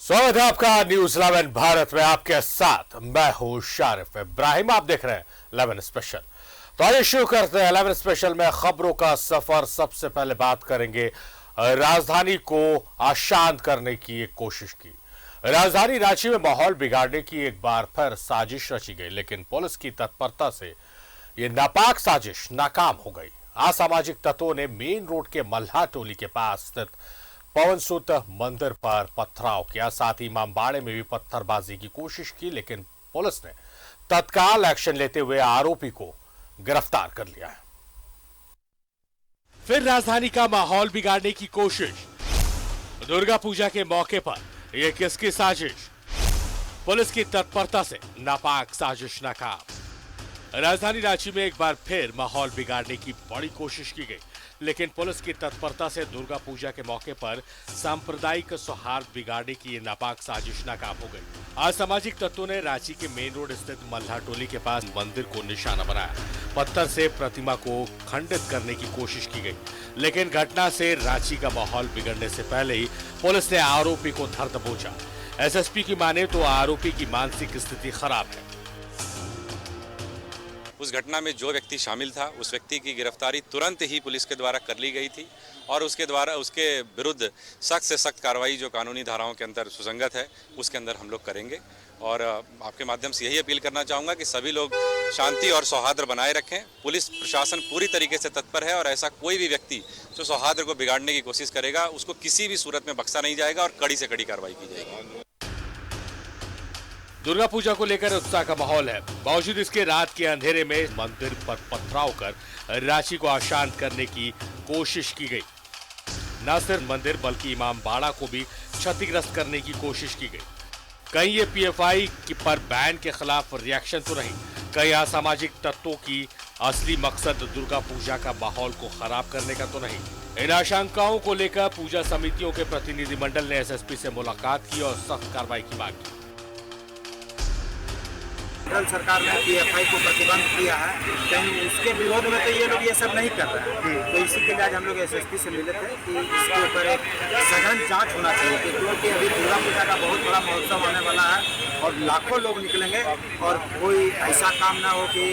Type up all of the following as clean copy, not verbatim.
स्वागत है आपका न्यूज 11 भारत में। आपके साथ मैं हूं शारिफ इब्राहिम। आप देख रहे हैं 11 स्पेशल। तो आइए शुरू करते हैं 11 स्पेशल में खबरों का सफर। सबसे पहले बात करेंगे राजधानी को अशांत करने की एक कोशिश की। राजधानी रांची में माहौल बिगाड़ने की एक बार फिर साजिश रची गई, लेकिन पुलिस की तत्परता से यह नापाक साजिश नाकाम हो गई। असामाजिक तत्वों ने मेन रोड के मल्हा टोली के पास स्थित पवन सुत मंदिर पर पथराव किया। साथ ही इमामबाड़े में भी पत्थरबाजी की कोशिश की, लेकिन पुलिस ने तत्काल एक्शन लेते हुए आरोपी को गिरफ्तार कर लिया है। फिर राजधानी का माहौल बिगाड़ने की कोशिश। दुर्गा पूजा के मौके पर यह किसकी साजिश? पुलिस की तत्परता से नापाक साजिश नाकाम। राजधानी रांची में एक बार फिर माहौल बिगाड़ने की बड़ी कोशिश की गई, लेकिन पुलिस की तत्परता से दुर्गा पूजा के मौके पर सांप्रदायिक सौहार्द बिगाड़ने की ये नापाक साजिश नाकाम हो गई। असामाजिक तत्वों ने रांची के मेन रोड स्थित मल्हा टोली के पास मंदिर को निशाना बनाया। पत्थर से प्रतिमा को खंडित करने की कोशिश की गई, लेकिन घटना से रांची का माहौल बिगड़ने से पहले ही पुलिस ने आरोपी को धर दबोचा। एसएसपी की माने तो आरोपी की मानसिक स्थिति खराब है। उस घटना में जो व्यक्ति शामिल था उस व्यक्ति की गिरफ्तारी तुरंत ही पुलिस के द्वारा कर ली गई थी और उसके विरुद्ध सख्त से सख्त कार्रवाई जो कानूनी धाराओं के अंदर सुसंगत है उसके अंदर हम लोग करेंगे। और आपके माध्यम से यही अपील करना चाहूँगा कि सभी लोग शांति और सौहार्द बनाए रखें। पुलिस प्रशासन पूरी तरीके से तत्पर है और ऐसा कोई भी व्यक्ति जो सौहार्द को बिगाड़ने की कोशिश करेगा उसको किसी भी सूरत में बख्शा नहीं जाएगा और कड़ी से कड़ी कार्रवाई की जाएगी। दुर्गा पूजा को लेकर उत्साह का माहौल है। बावजूद इसके रात के अंधेरे में मंदिर पर पथराव कर रांची को अशांत करने की कोशिश की गई। न सिर्फ मंदिर बल्कि इमामबाड़ा को भी क्षतिग्रस्त करने की कोशिश की गई। कहीं ये पीएफआई पर बैन के खिलाफ रिएक्शन तो नहीं, कहीं असामाजिक तत्वों की असली मकसद दुर्गा पूजा का माहौल को खराब करने का तो नहीं। इन आशंकाओं को लेकर पूजा समितियों के प्रतिनिधिमंडल ने एसएसपी से मुलाकात की और सख्त कार्रवाई की मांग की। केंद्र सरकार ने पीएफआई को प्रतिबंध किया है, कहीं उसके विरोध में तो ये लोग ये सब नहीं कर रहे हैं। तो इसी के लिए आज हम लोग एसएसपी से मिले थे कि इसके ऊपर एक सघन जांच होना चाहिए, क्योंकि अभी दुर्गा पूजा का बहुत बड़ा महोत्सव आने वाला है और लाखों लोग निकलेंगे और कोई ऐसा काम ना हो कि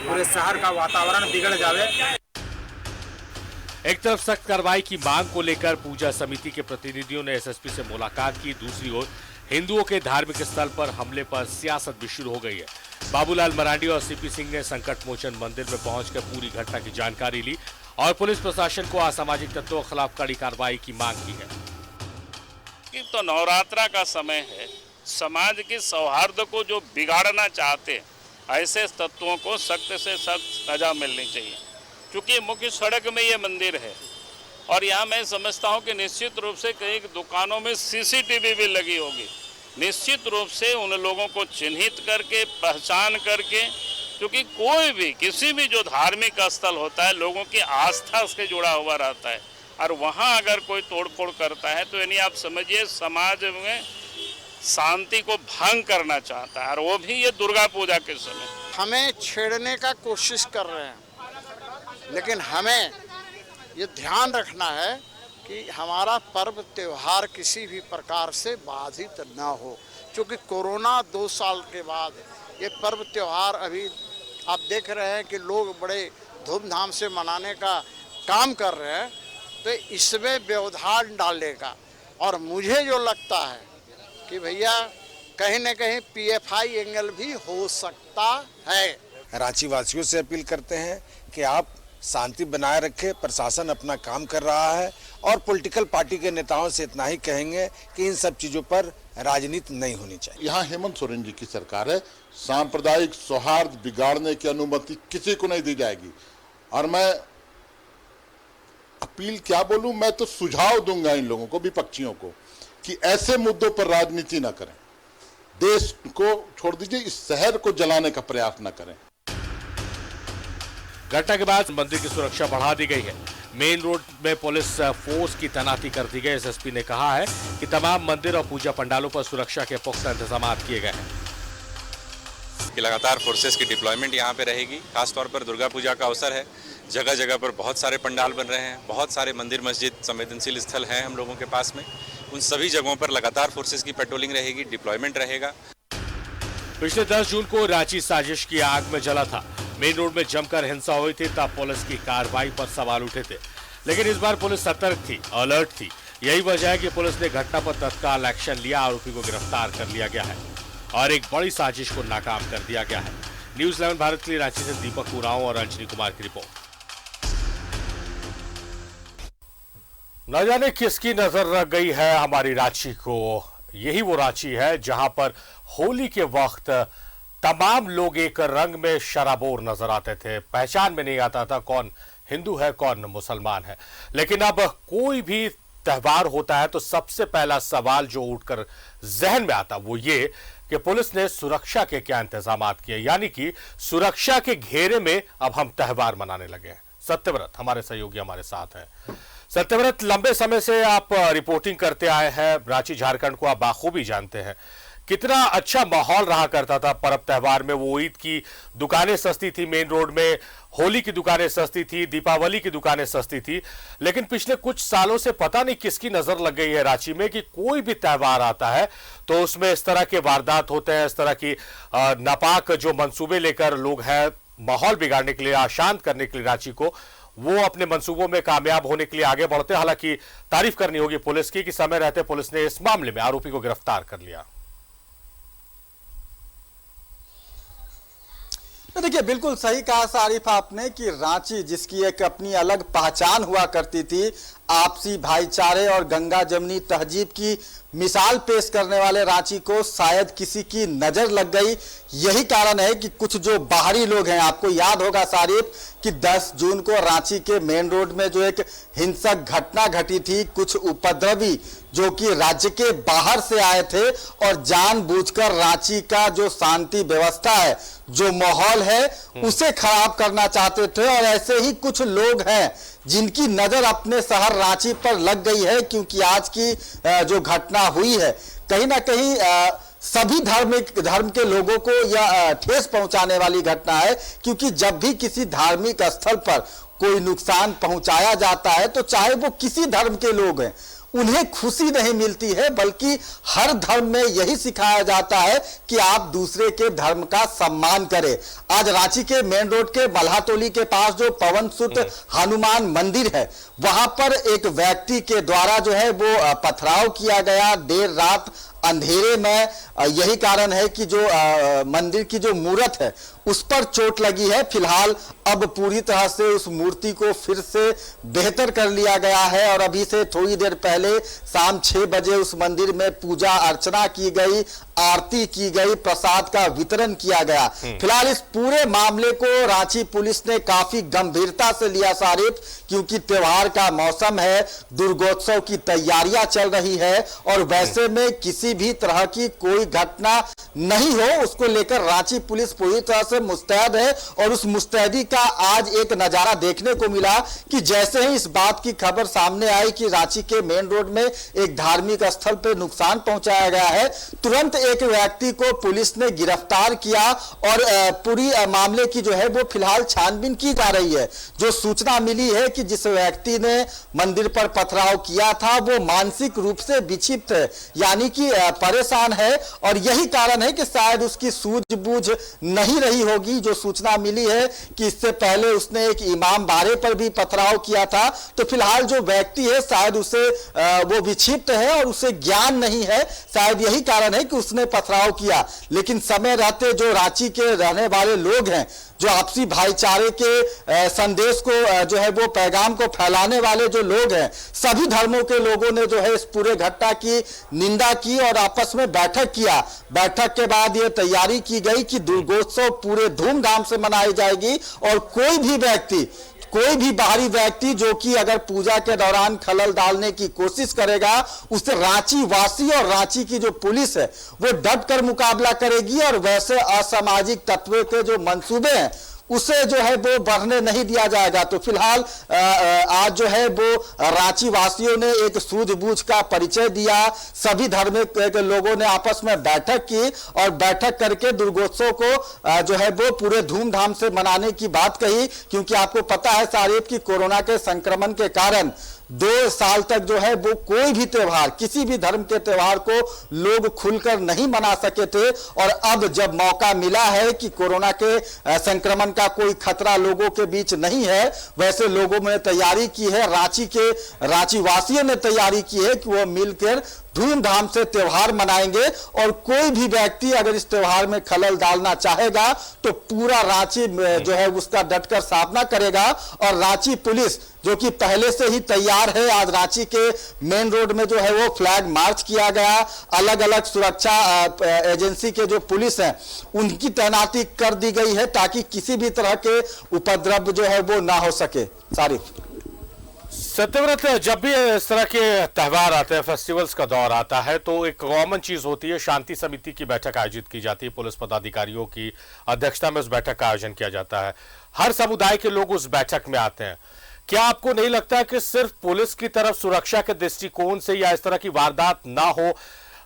पूरे शहर का वातावरण बिगड़ जाए। एक तरफ सख्त कार्रवाई की मांग को लेकर पूजा समिति के प्रतिनिधियों ने एसएसपी से मुलाकात की, दूसरी ओर हिंदुओं के धार्मिक स्थल पर हमले पर सियासत भी शुरू हो गई है। बाबूलाल मरांडी और सीपी सिंह ने संकट मोचन मंदिर में पहुंचकर पूरी घटना की जानकारी ली और पुलिस प्रशासन को असामाजिक तत्वों के खिलाफ कड़ी कार्रवाई की मांग की है। तो नवरात्रा का समय है, समाज के सौहार्द को जो बिगाड़ना चाहते ऐसे तत्वों को सख्त से सख्त सजा मिलनी चाहिए, क्योंकि मुख्य सड़क में ये मंदिर है और यहाँ मैं समझता हूँ कि निश्चित रूप से कई दुकानों में सीसीटीवी भी लगी होगी। निश्चित रूप से उन लोगों को चिन्हित करके पहचान करके, क्योंकि कोई भी किसी भी जो धार्मिक स्थल होता है लोगों की आस्था से जुड़ा हुआ रहता है और वहाँ अगर कोई तोड़फोड़ करता है तो यानी आप समझिए समाज में शांति को भंग करना चाहता है, और वो भी ये दुर्गा पूजा के समय हमें छेड़ने का कोशिश कर रहे हैं। लेकिन हमें ये ध्यान रखना है कि हमारा पर्व त्यौहार किसी भी प्रकार से बाधित ना हो, क्योंकि कोरोना 2 साल के बाद ये पर्व त्यौहार अभी आप देख रहे हैं कि लोग बड़े धूमधाम से मनाने का काम कर रहे हैं, तो इसमें व्यवधान डालेगा। और मुझे जो लगता है कि भैया कहीं न कहीं पीएफआई एंगल भी हो सकता है। रांची वासियों से अपील करते हैं कि आप शांति बनाए रखें। प्रशासन अपना काम कर रहा है और पॉलिटिकल पार्टी के नेताओं से इतना ही कहेंगे कि इन सब चीजों पर राजनीति नहीं होनी चाहिए। यहाँ हेमंत सोरेन जी की सरकार है, सांप्रदायिक सौहार्द बिगाड़ने की अनुमति किसी को नहीं दी जाएगी। और मैं अपील क्या बोलूं, मैं तो सुझाव दूंगा इन लोगों को, विपक्षियों को, कि ऐसे मुद्दों पर राजनीति न करें। देश को छोड़ दीजिए, इस शहर को जलाने का प्रयास न करें। घटना के बाद मंदिर की सुरक्षा बढ़ा दी गई है। मेन रोड में पुलिस फोर्स की तैनाती कर दी गई। एसएसपी ने कहा है कि तमाम मंदिर और पूजा पंडालों पर सुरक्षा के पुख्ता इंतजाम किए गए हैं। कि लगातार फोर्सेस की डिप्लॉयमेंट यहाँ पे रहेगी। खासतौर पर दुर्गा पूजा का अवसर है, जगह जगह पर बहुत सारे पंडाल बन रहे हैं, बहुत सारे मंदिर मस्जिद संवेदनशील स्थल हैं हम लोगों के पास में। उन सभी जगहों पर लगातार फोर्सेस की पेट्रोलिंग रहेगी, डिप्लॉयमेंट रहेगा। पिछले 10 जून को रांची साजिश की आग में जला था। मेन रोड में जमकर हिंसा हुई थी, तब पुलिस की कार्रवाई पर सवाल उठे थे, लेकिन इस बार पुलिस सतर्क थी, अलर्ट थी। यही वजह है कि पुलिस ने घटना पर तत्काल एक्शन लिया, आरोपी को गिरफ्तार कर लिया गया है और एक बड़ी साजिश को नाकाम कर दिया गया है। न्यूज़ 11 भारत के लिए रांची से दीपक उरांव और अंजनी कुमार की रिपोर्ट। न जाने किसकी नजर रह गई है हमारी रांची को। यही वो रांची है जहां पर होली के वक्त तमाम लोग एक रंग में शराबोर नजर आते थे। पहचान में नहीं आता था कौन हिंदू है कौन मुसलमान है। लेकिन अब कोई भी त्योहार होता है तो सबसे पहला सवाल जो उठकर जहन में आता वो ये कि पुलिस ने सुरक्षा के क्या इंतजाम किए, यानी कि सुरक्षा के घेरे में अब हम त्योहार मनाने लगे हैं। सत्यव्रत हमारे सहयोगी हमारे साथ है। सत्यव्रत, लंबे समय से आप रिपोर्टिंग करते आए हैं, रांची झारखंड को आप बाखूबी जानते हैं। कितना अच्छा माहौल रहा करता था पर्व त्योहार में। वो ईद की दुकानें सस्ती थी, मेन रोड में होली की दुकानें सस्ती थी, दीपावली की दुकानें सस्ती थी। लेकिन पिछले कुछ सालों से पता नहीं किसकी नजर लग गई है रांची में कि कोई भी त्योहार आता है तो उसमें इस तरह के वारदात होते हैं, इस तरह की नापाक जो मंसूबे लेकर लोग हैं माहौल बिगाड़ने के लिए, अशांत करने के लिए रांची को, वो अपने मंसूबों में कामयाब होने के लिए आगे बढ़ते। हालांकि तारीफ करनी होगी पुलिस की कि समय रहते पुलिस ने इस मामले में आरोपी को गिरफ्तार कर लिया। देखिए, बिल्कुल सही कहा सारिफ आपने कि रांची जिसकी एक अपनी अलग पहचान हुआ करती थी, आपसी भाईचारे और गंगा जमनी तहजीब की मिसाल पेश करने वाले रांची को शायद किसी की नजर लग गई। यही कारण है कि कुछ जो बाहरी लोग हैं, आपको याद होगा सारिफ कि 10 जून को रांची के मेन रोड में जो एक हिंसक घटना घटी थी, कुछ उपद्रवी जो कि राज्य के बाहर से आए थे और जानबूझकर रांची का जो शांति व्यवस्था है, जो माहौल है, उसे खराब करना चाहते थे। और ऐसे ही कुछ लोग हैं जिनकी नजर अपने शहर रांची पर लग गई है, क्योंकि आज की जो घटना हुई है कहीं ना कहीं सभी धर्म के लोगों को यह ठेस पहुंचाने वाली घटना है। क्योंकि जब भी किसी धार्मिक स्थल पर कोई नुकसान पहुंचाया जाता है तो चाहे वो किसी धर्म के लोग हैं, उन्हें खुशी नहीं मिलती है, बल्कि हर धर्म में यही सिखाया जाता है कि आप दूसरे के धर्म का सम्मान करें। आज रांची के मेन रोड के मल्हाटोली के पास जो पवन सुत हनुमान मंदिर है, वहां पर एक व्यक्ति के द्वारा जो है वो पथराव किया गया देर रात अंधेरे में। यही कारण है कि जो मंदिर की जो मूर्त है उस पर चोट लगी है। फिलहाल अब पूरी तरह से उस मूर्ति को फिर से बेहतर कर लिया गया है और अभी से थोड़ी देर पहले शाम 6 बजे उस मंदिर में पूजा अर्चना की गई, आरती की गई, प्रसाद का वितरण किया गया। फिलहाल इस पूरे मामले को रांची पुलिस ने काफी गंभीरता से लिया सारिफ, क्योंकि त्योहार का मौसम है, दुर्गोत्सव की तैयारियां चल रही है और वैसे में किसी भी तरह की कोई घटना नहीं हो उसको लेकर रांची पुलिस पूरी तरह से मुस्तैद है। और उस मुस्तैदी का आज एक नजारा देखने को मिला कि जैसे ही इस बात की खबर सामने आई कि रांची के मेन रोड में एक धार्मिक स्थल पर नुकसान पहुंचाया गया है, तुरंत एक व्यक्ति को पुलिस ने गिरफ्तार किया और पूरी मामले की जो है वो फिलहाल छानबीन की जा रही है। जो सूचना मिली है कि जिस व्यक्ति ने मंदिर पर पथराव किया था वो मानसिक रूप से विक्षिप्त है, यानी कि परेशान है और यही कारण है कि शायद उसकी सूझबूझ नहीं रही होगी। जो सूचना मिली है कि इससे पहले उसने एक इमाम बारे पर भी पथराव किया था। तो फिलहाल जो व्यक्ति है शायद उसे वो विक्षिप्त है और उसे ज्ञान नहीं है, शायद यही कारण है कि उसने पथराव किया। लेकिन समय रहते जो रांची के रहने वाले लोग हैं, जो आपसी भाईचारे के संदेश को जो है वो पैगाम को फैलाने वाले जो लोग हैं, सभी धर्मों के लोगों ने जो है इस पूरे घटना की निंदा की और आपस में बैठक किया। बैठक के बाद ये तैयारी की गई कि दुर्गोत्सव पूरे धूमधाम से मनाई जाएगी और कोई भी बाहरी व्यक्ति जो कि अगर पूजा के दौरान खलल डालने की कोशिश करेगा, उसे रांची वासी और रांची की जो पुलिस है वो डट कर मुकाबला करेगी और वैसे असामाजिक तत्वों के जो मंसूबे हैं उसे जो है वो बढ़ने नहीं दिया जाएगा। तो फिलहाल आज जो है वो रांची वासियों ने एक सूझबूझ का परिचय दिया। सभी धर्म के लोगों ने आपस में बैठक की और बैठक करके दुर्गोत्सव को जो है वो पूरे धूमधाम से मनाने की बात कही, क्योंकि आपको पता है सारिफ कि कोरोना के संक्रमण के कारण 2 साल तक जो है वो कोई भी त्योहार, किसी भी धर्म के त्योहार को लोग खुलकर नहीं मना सके थे। और अब जब मौका मिला है कि कोरोना के संक्रमण का कोई खतरा लोगों के बीच नहीं है, वैसे लोगों ने तैयारी की है, रांची वासियों ने तैयारी की है कि वो मिलकर धूमधाम से त्योहार मनाएंगे। और कोई भी व्यक्ति अगर इस त्योहार में खलल डालना चाहेगा तो पूरा रांची जो है उसका डटकर सामना करेगा। और रांची पुलिस जो कि पहले से ही तैयार है, आज रांची के मेन रोड में जो है वो फ्लैग मार्च किया गया, अलग अलग सुरक्षा एजेंसी के जो पुलिस हैं उनकी तैनाती कर दी गई है ताकि किसी भी तरह के उपद्रव जो है वो ना हो सके। सारिफ, सत्यव्रत, जब भी इस तरह के त्यौहार आते हैं, फेस्टिवल्स का दौर आता है, तो एक कॉमन चीज होती है, शांति समिति की बैठक आयोजित की जाती है, पुलिस पदाधिकारियों की अध्यक्षता में उस बैठक का आयोजन किया जाता है, हर समुदाय के लोग उस बैठक में आते हैं। क्या आपको नहीं लगता कि सिर्फ पुलिस की तरफ सुरक्षा के दृष्टिकोण से या इस तरह की वारदात ना हो,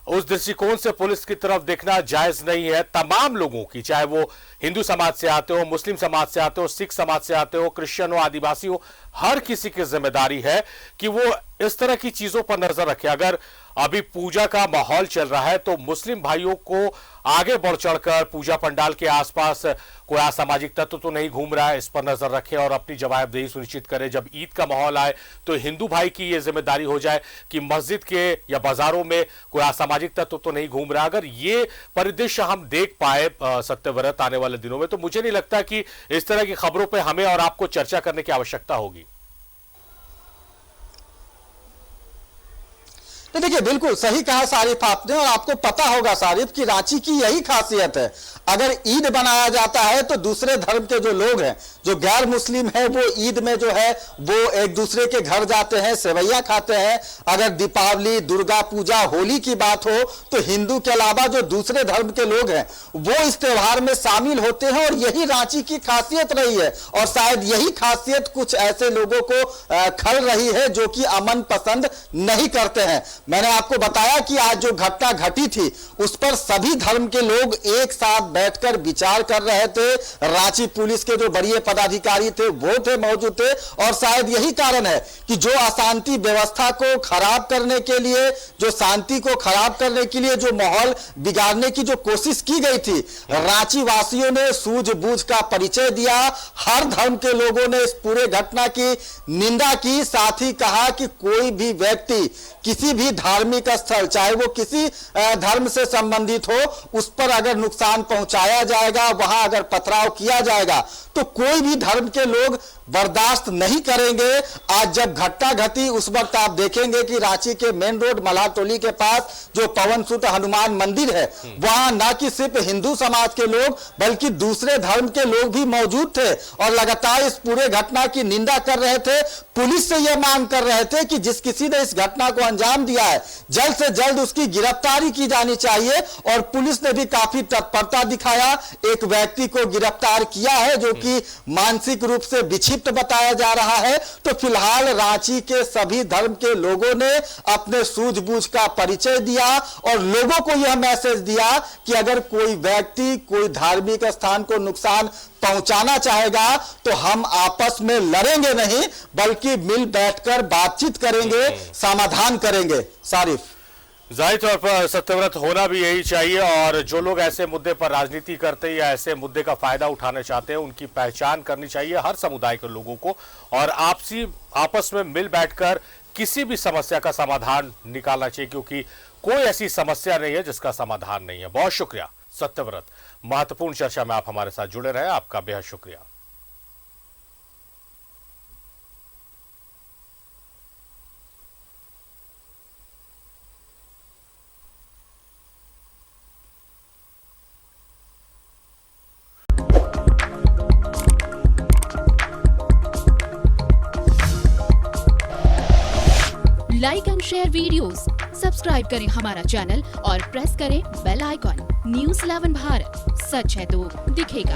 उस दृष्टिकोण से पुलिस की तरफ देखना जायज नहीं है? तमाम लोगों की, चाहे वो हिंदू समाज से आते हो, मुस्लिम समाज से आते हो, सिख समाज से आते हो, क्रिश्चियन हो, आदिवासी हो, हर किसी की जिम्मेदारी है कि वो इस तरह की चीजों पर नजर रखे। अगर अभी पूजा का माहौल चल रहा है तो मुस्लिम भाइयों को आगे बढ़ चढ़कर पूजा पंडाल के आसपास कोई असामाजिक तत्व तो नहीं घूम रहा है, इस पर नजर रखें और अपनी जवाबदेही सुनिश्चित करें। जब ईद का माहौल आए तो हिंदू भाई की यह जिम्मेदारी हो जाए कि मस्जिद के या बाजारों में कोई असामाजिक तत्व तो नहीं घूम रहा। अगर ये परिदृश्य हम देख पाए सत्यव्रत आने वाले दिनों में, तो मुझे नहीं लगता कि इस तरह की खबरों पर हमें और आपको चर्चा करने की आवश्यकता होगी। देखिए, बिल्कुल सही कहा सारिफ आपने। और आपको पता होगा सारिफ कि रांची की यही खासियत है, अगर ईद बनाया जाता है तो दूसरे धर्म के जो लोग हैं, जो गैर मुस्लिम हैं, वो ईद में जो है वो एक दूसरे के घर जाते हैं, सेवैया खाते हैं। अगर दीपावली, दुर्गा पूजा, होली की बात हो तो हिंदू के अलावा जो दूसरे धर्म के लोग हैं वो इस त्योहार में शामिल होते हैं। और यही रांची की खासियत रही है और शायद यही खासियत कुछ ऐसे लोगों को खल रही है जो कि अमन पसंद नहीं करते हैं। मैंने आपको बताया कि आज जो घटना घटी थी उस पर सभी धर्म के लोग एक साथ बैठकर विचार कर रहे थे। रांची पुलिस के जो बड़े पदाधिकारी थे वो थे, मौजूद थे। और शायद यही कारण है कि जो अशांति व्यवस्था को खराब करने के लिए, जो शांति को खराब करने के लिए जो माहौल बिगाड़ने की जो कोशिश की गई थी, रांची वासियों ने सूझबूझ का परिचय दिया। हर धर्म के लोगों ने इस पूरे घटना की निंदा की, साथ ही कहा कि कोई भी व्यक्ति किसी भी धार्मिक स्थल, चाहे वो किसी धर्म से संबंधित हो, उस पर अगर नुकसान पहुंचाया जाएगा, वहां अगर पथराव किया जाएगा तो कोई भी धर्म के लोग बर्दाश्त नहीं करेंगे। आज जब घटना घटी उस वक्त आप देखेंगे कि रांची के मेन रोड मल्हार टोली के पास जो पवन सुत हनुमान मंदिर है, वहां ना कि सिर्फ हिंदू समाज के लोग बल्कि दूसरे धर्म के लोग भी मौजूद थे और लगातार इस पूरे घटना की निंदा कर रहे थे। पुलिस से यह मांग कर रहे थे कि जिस किसी ने इस घटना को अंजाम दिया है जल्द से जल्द उसकी गिरफ्तारी की जानी चाहिए। और पुलिस ने भी काफी तत्परता दिखाया, एक व्यक्ति को गिरफ्तार किया है जो कि मानसिक रूप से विक्षिप्त बताया जा रहा है। तो फिलहाल रांची के सभी धर्म के लोगों ने अपने सूझबूझ का परिचय दिया और लोगों को यह मैसेज दिया कि अगर कोई व्यक्ति कोई धार्मिक स्थान को नुकसान पहुंचाना चाहेगा तो हम आपस में लड़ेंगे नहीं बल्कि मिल बैठकर बातचीत करेंगे, समाधान करेंगे। सारिफ, जाहिर तौर पर सत्यव्रत होना भी यही चाहिए। और जो लोग ऐसे मुद्दे पर राजनीति करते हैं या ऐसे मुद्दे का फायदा उठाना चाहते हैं, उनकी पहचान करनी चाहिए हर समुदाय के लोगों को और आपस में मिल बैठकर किसी भी समस्या का समाधान निकालना चाहिए, क्योंकि कोई ऐसी समस्या नहीं है जिसका समाधान नहीं है। बहुत शुक्रिया सत्यव्रत, महत्वपूर्ण चर्चा में आप हमारे साथ जुड़े रहे, आपका बेहद शुक्रिया। Like and share videos, subscribe करें हमारा चैनल और प्रेस करें बेल आइकॉन। न्यूज़ 11 भारत, सच है तो दिखेगा।